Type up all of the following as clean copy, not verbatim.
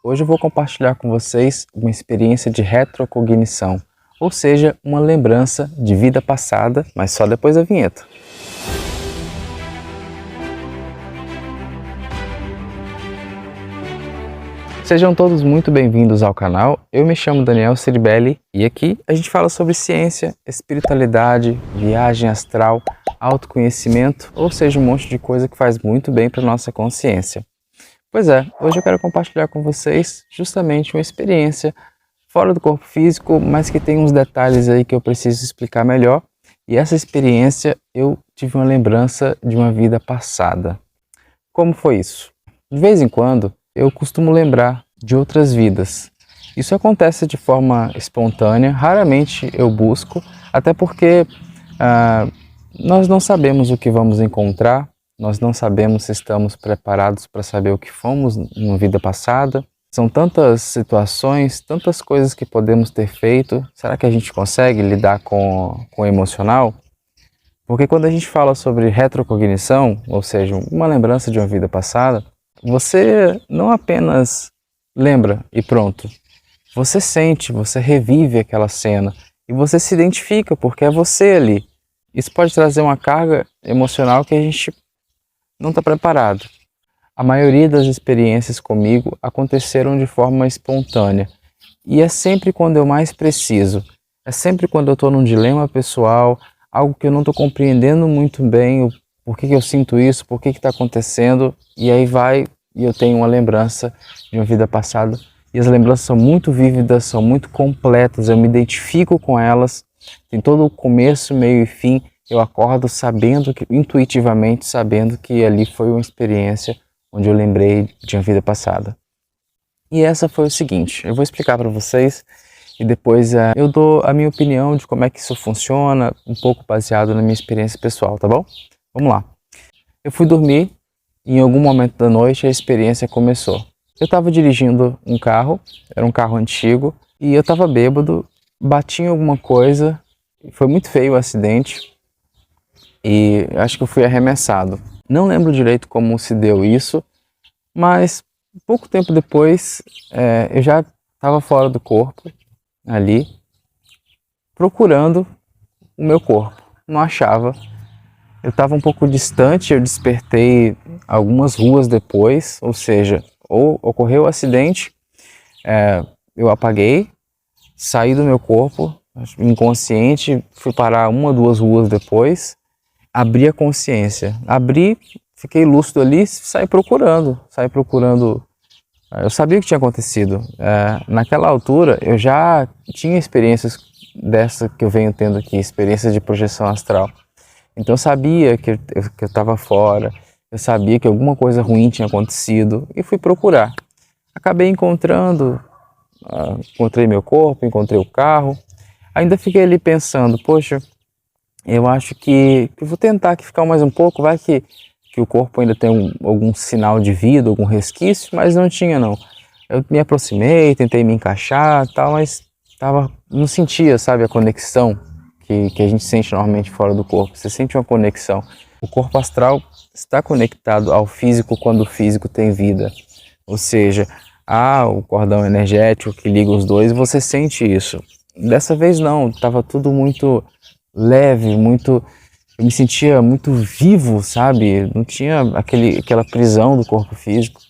Hoje eu vou compartilhar com vocês uma experiência de retrocognição, ou seja, uma lembrança de vida passada, mas só depois da vinheta. Sejam todos muito bem-vindos ao canal. Eu me chamo Daniel Ciribelli e aqui a gente fala sobre ciência, espiritualidade, viagem astral, autoconhecimento, ou seja, um monte de coisa que faz muito bem para nossa consciência. Pois é, hoje eu quero compartilhar com vocês justamente uma experiência fora do corpo físico, mas que tem uns detalhes aí que eu preciso explicar melhor. E essa experiência eu tive uma lembrança de uma vida passada. Como foi isso? De vez em quando eu costumo lembrar de outras vidas. Isso acontece de forma espontânea, raramente eu busco, até porque nós não sabemos o que vamos encontrar, nós não sabemos se estamos preparados para saber o que fomos numa vida passada. São tantas situações, tantas coisas que podemos ter feito. Será que a gente consegue lidar com o emocional? Porque quando a gente fala sobre retrocognição, ou seja, uma lembrança de uma vida passada, você não apenas lembra e pronto. Você sente, você revive aquela cena e você se identifica porque é você ali. Isso pode trazer uma carga emocional que a gente não está preparado. A maioria das experiências comigo aconteceram de forma espontânea. E é sempre quando eu mais preciso. É sempre quando eu estou num dilema pessoal, algo que eu não estou compreendendo muito bem, por que eu sinto isso, por que está acontecendo, e aí vai e eu tenho uma lembrança de uma vida passada. E as lembranças são muito vívidas, são muito completas, eu me identifico com elas, tem todo o começo, meio e fim. Eu acordo sabendo, intuitivamente sabendo que ali foi uma experiência onde eu lembrei de uma vida passada. E essa foi o seguinte, eu vou explicar para vocês e depois eu dou a minha opinião de como é que isso funciona, um pouco baseado na minha experiência pessoal, tá bom? Vamos lá. Eu fui dormir e em algum momento da noite a experiência começou. Eu estava dirigindo um carro, era um carro antigo, e eu estava bêbado, bati em alguma coisa, foi muito feio o acidente. E acho que eu fui arremessado. Não lembro direito como se deu isso, mas pouco tempo depois eu já estava fora do corpo, ali, procurando o meu corpo. Não achava. Eu estava um pouco distante, eu despertei algumas ruas depois, ou seja, ou ocorreu o acidente, eu apaguei, saí do meu corpo, inconsciente, fui parar uma ou duas ruas depois. Abri a consciência, fiquei lúcido ali, saí procurando, eu sabia o que tinha acontecido, naquela altura eu já tinha experiências dessa que eu venho tendo aqui, experiências de projeção astral, então eu sabia que eu estava fora, eu sabia que alguma coisa ruim tinha acontecido e fui procurar, acabei encontrando, encontrei meu corpo, encontrei o carro, ainda fiquei ali pensando, poxa, eu acho que eu vou tentar aqui ficar mais um pouco, vai que o corpo ainda tem algum sinal de vida, algum resquício, mas não tinha não. Eu me aproximei, tentei me encaixar tal, mas não sentia, sabe, a conexão que a gente sente normalmente fora do corpo. Você sente uma conexão. O corpo astral está conectado ao físico quando o físico tem vida. Ou seja, há o cordão energético que liga os dois, você sente isso. Dessa vez não, estava tudo muito leve, eu me sentia muito vivo, sabe? Não tinha aquela prisão do corpo físico.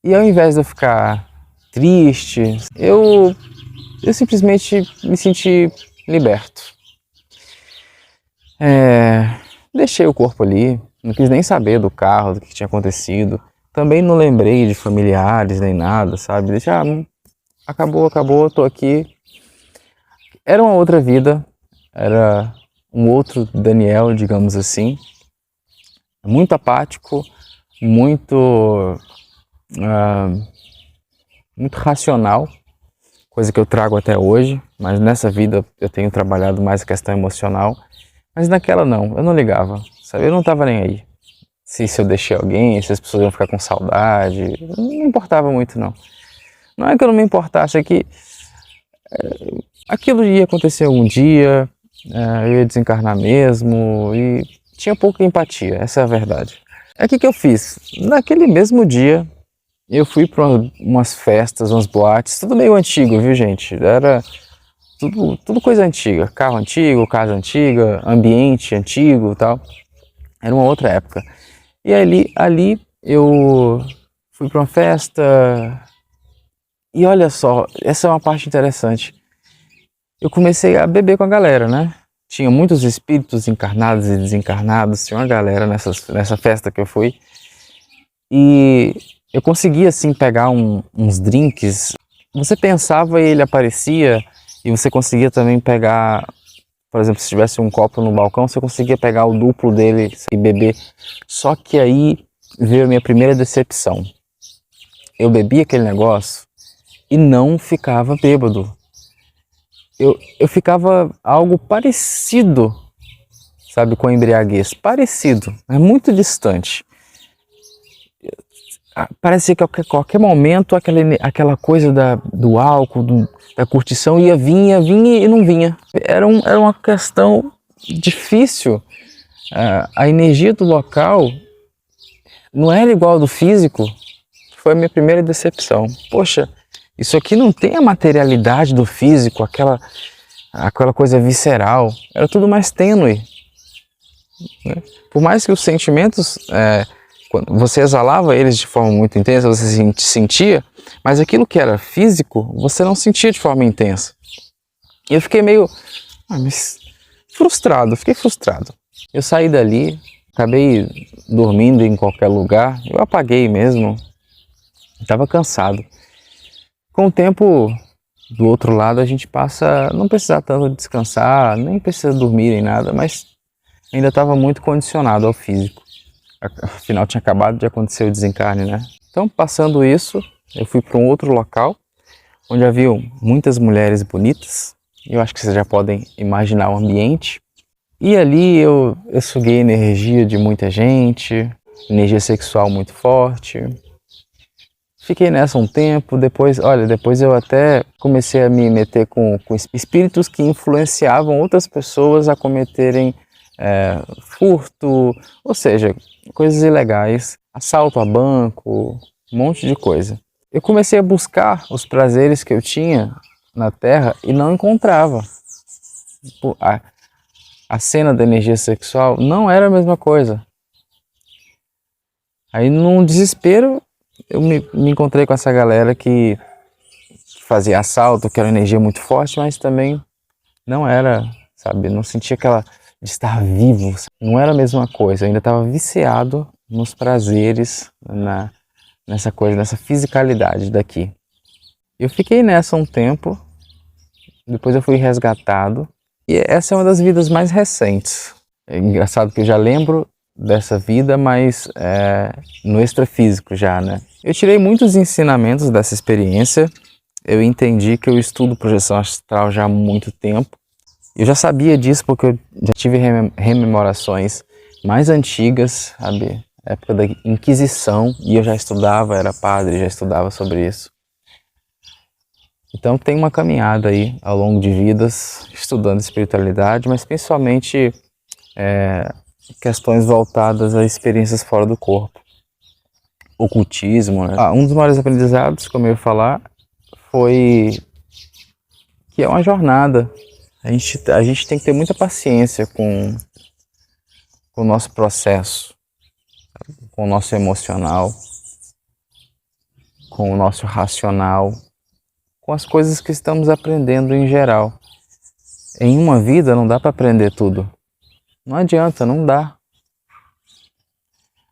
E ao invés de eu ficar triste, eu simplesmente me senti liberto. Deixei o corpo ali, não quis nem saber do carro, do que tinha acontecido. Também não lembrei de familiares nem nada, sabe? Acabou, tô aqui. Era uma outra vida. Era um outro Daniel, digamos assim, muito apático, muito racional, coisa que eu trago até hoje, mas nessa vida eu tenho trabalhado mais a questão emocional, mas naquela não, eu não ligava, sabe? Eu não estava nem aí, se eu deixei alguém, se as pessoas iam ficar com saudade, não me importava muito não. Não é que eu não me importasse, é que aquilo ia acontecer algum dia, eu ia desencarnar mesmo e tinha pouca empatia, essa é a verdade. O que eu fiz? Naquele mesmo dia Eu fui para umas festas, umas boates, tudo meio antigo, viu, gente? Era tudo coisa antiga, carro antigo, casa antiga, ambiente antigo e tal. Era uma outra época. E ali eu fui para uma festa e olha só, essa é uma parte interessante. Eu comecei a beber com a galera, né? Tinha muitos espíritos encarnados e desencarnados, tinha uma galera nessa festa que eu fui. E eu conseguia assim pegar uns drinks. Você pensava e ele aparecia, e você conseguia também pegar, por exemplo, se tivesse um copo no balcão, você conseguia pegar o duplo dele e beber. Só que aí veio a minha primeira decepção. Eu bebi aquele negócio e não ficava bêbado. Eu ficava algo parecido, sabe, com a embriaguez. Parecido, mas muito distante. Parecia que a qualquer momento aquela coisa do álcool, da curtição ia vinha e não vinha. Era uma questão difícil. A energia do local não era igual ao do físico. Foi a minha primeira decepção. Poxa, isso aqui não tem a materialidade do físico, aquela coisa visceral. Era tudo mais tênue, né? Por mais que os sentimentos... quando você exalava eles de forma muito intensa, você sentia, mas aquilo que era físico, você não sentia de forma intensa. E eu fiquei meio fiquei frustrado. Eu saí dali, acabei dormindo em qualquer lugar, eu apaguei mesmo, estava cansado. Com o tempo, do outro lado, a gente passa a não precisar tanto descansar, nem precisa dormir nem nada, mas ainda estava muito condicionado ao físico. Afinal, tinha acabado de acontecer o desencarne, né? Então, passando isso, eu fui para um outro local, onde havia muitas mulheres bonitas. Eu acho que vocês já podem imaginar o ambiente. E ali eu suguei energia de muita gente, energia sexual muito forte. Fiquei nessa um tempo, depois eu até comecei a me meter com espíritos que influenciavam outras pessoas a cometerem furto, ou seja, coisas ilegais, assalto a banco, um monte de coisa. Eu comecei a buscar os prazeres que eu tinha na Terra e não encontrava. A cena da energia sexual não era a mesma coisa. Aí, num desespero, eu me encontrei com essa galera que fazia assalto, que era uma energia muito forte, mas também não era, sabe, não sentia aquela de estar vivo, não era a mesma coisa, eu ainda estava viciado nos prazeres, nessa coisa, nessa fisicalidade daqui. Eu fiquei nessa um tempo, depois eu fui resgatado, e essa é uma das vidas mais recentes. É engraçado que eu já lembro dessa vida, mas no extrafísico já, né? Eu tirei muitos ensinamentos dessa experiência, eu entendi que eu estudo projeção astral já há muito tempo. Eu já sabia disso porque eu já tive rememorações mais antigas, sabe? Época da Inquisição, e eu já estudava, era padre, já estudava sobre isso. Então tem uma caminhada aí ao longo de vidas, estudando espiritualidade, mas principalmente questões voltadas a experiências fora do corpo. Ocultismo, né? Um dos maiores aprendizados, como eu ia falar, foi que é uma jornada. A gente tem que ter muita paciência com o nosso processo, com o nosso emocional, com o nosso racional, com as coisas que estamos aprendendo em geral. Em uma vida não dá para aprender tudo. Não adianta, não dá.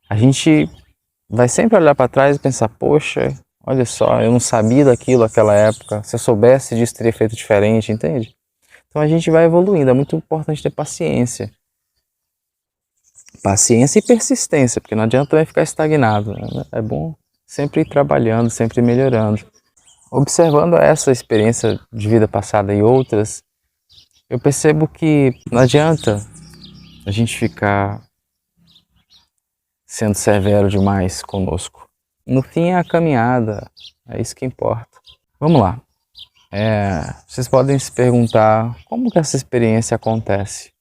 A gente vai sempre olhar para trás e pensar, poxa, olha só, eu não sabia daquilo naquela época, se eu soubesse disso teria feito diferente, entende? Então a gente vai evoluindo, é muito importante ter paciência. Paciência e persistência, porque não adianta também ficar estagnado, né? É bom sempre ir trabalhando, sempre melhorando. Observando essa experiência de vida passada e outras, eu percebo que não adianta a gente ficar sendo severo demais conosco. No fim é a caminhada, é isso que importa. Vamos lá. Vocês podem se perguntar como que essa experiência acontece.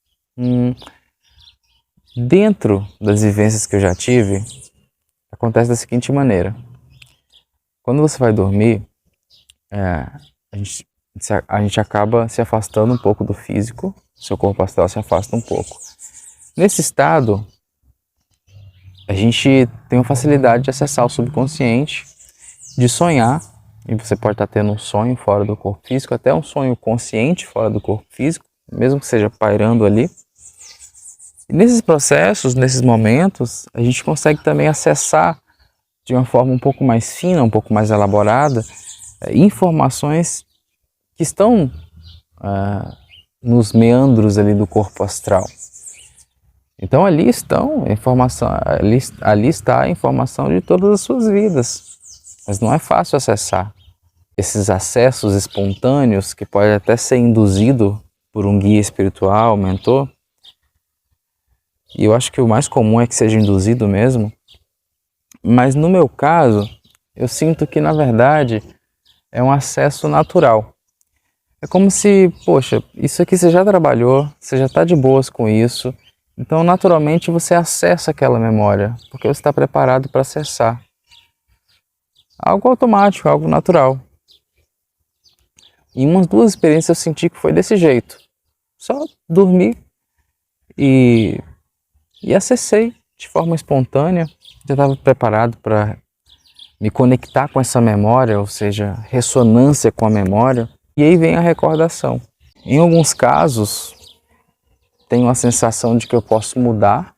Dentro das vivências que eu já tive, acontece da seguinte maneira. Quando você vai dormir, a gente acaba se afastando um pouco do físico, seu corpo astral se afasta um pouco. Nesse estado, a gente tem uma facilidade de acessar o subconsciente, de sonhar, e você pode estar tendo um sonho fora do corpo físico, até um sonho consciente fora do corpo físico, mesmo que seja pairando ali. E nesses processos, nesses momentos, a gente consegue também acessar de uma forma um pouco mais fina, um pouco mais elaborada, informações que estão nos meandros ali do corpo astral. Então ali está a informação de todas as suas vidas, mas não é fácil acessar. Esses acessos espontâneos, que pode até ser induzido por um guia espiritual, mentor, e eu acho que o mais comum é que seja induzido mesmo, mas no meu caso, eu sinto que na verdade é um acesso natural. É como se, poxa, isso aqui você já trabalhou, você já está de boas com isso, então naturalmente você acessa aquela memória, porque você está preparado para acessar. Algo automático, algo natural. Em umas duas experiências eu senti que foi desse jeito. Só dormi e acessei de forma espontânea. Já estava preparado para me conectar com essa memória, ou seja, ressonância com a memória. E aí vem a recordação. Em alguns casos, tenho a sensação de que eu posso mudar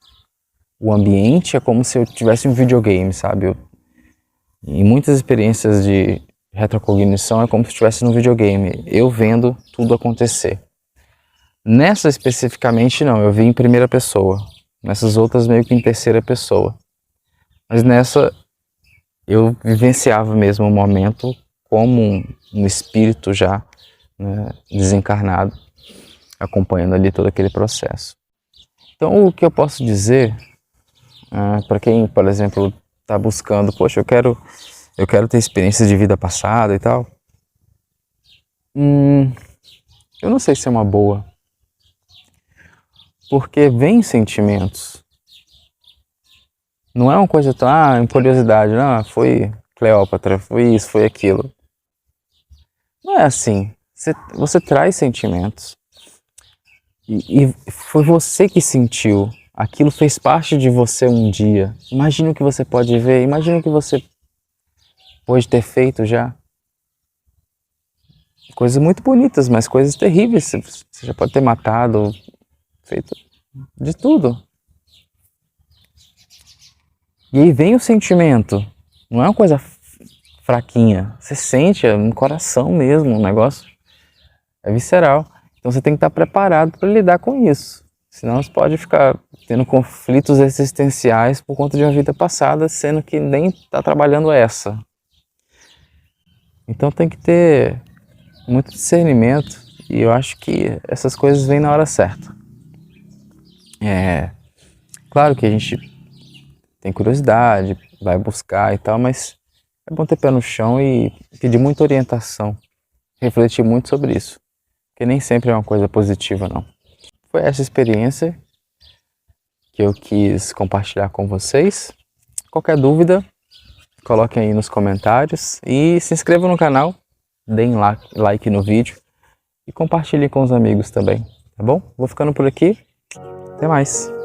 o ambiente. É como se eu tivesse um videogame, sabe? Em muitas experiências de retrocognição é como se eu estivesse num videogame, eu vendo tudo acontecer. Nessa especificamente não, eu vi em primeira pessoa. Nessas outras meio que em terceira pessoa. Mas nessa eu vivenciava mesmo o momento como um espírito já, né, desencarnado, acompanhando ali todo aquele processo. Então o que eu posso dizer para quem, por exemplo, está buscando, poxa, eu quero ter experiências de vida passada e tal, eu não sei se é uma boa, porque vem sentimentos. Não é uma coisa tão, curiosidade, não, foi Cleópatra, foi isso, foi aquilo. Não é assim. Você traz sentimentos. E foi você que sentiu. Aquilo fez parte de você um dia. Imagina o que você pode ver, imagina o que você pode ter feito já. Coisas muito bonitas, mas coisas terríveis. Você já pode ter matado, feito de tudo. E aí vem o sentimento. Não é uma coisa fraquinha. Você sente, é no coração mesmo, um negócio é visceral. Então você tem que estar preparado para lidar com isso. Senão você pode ficar tendo conflitos existenciais por conta de uma vida passada, sendo que nem está trabalhando essa. Então tem que ter muito discernimento, e eu acho que essas coisas vêm na hora certa. Claro que a gente tem curiosidade, vai buscar e tal, mas é bom ter pé no chão e pedir muita orientação, refletir muito sobre isso, porque nem sempre é uma coisa positiva, não. Foi essa experiência que eu quis compartilhar com vocês. Qualquer dúvida, coloquem aí nos comentários e se inscrevam no canal, deem like no vídeo e compartilhem com os amigos também, tá bom? Vou ficando por aqui, até mais!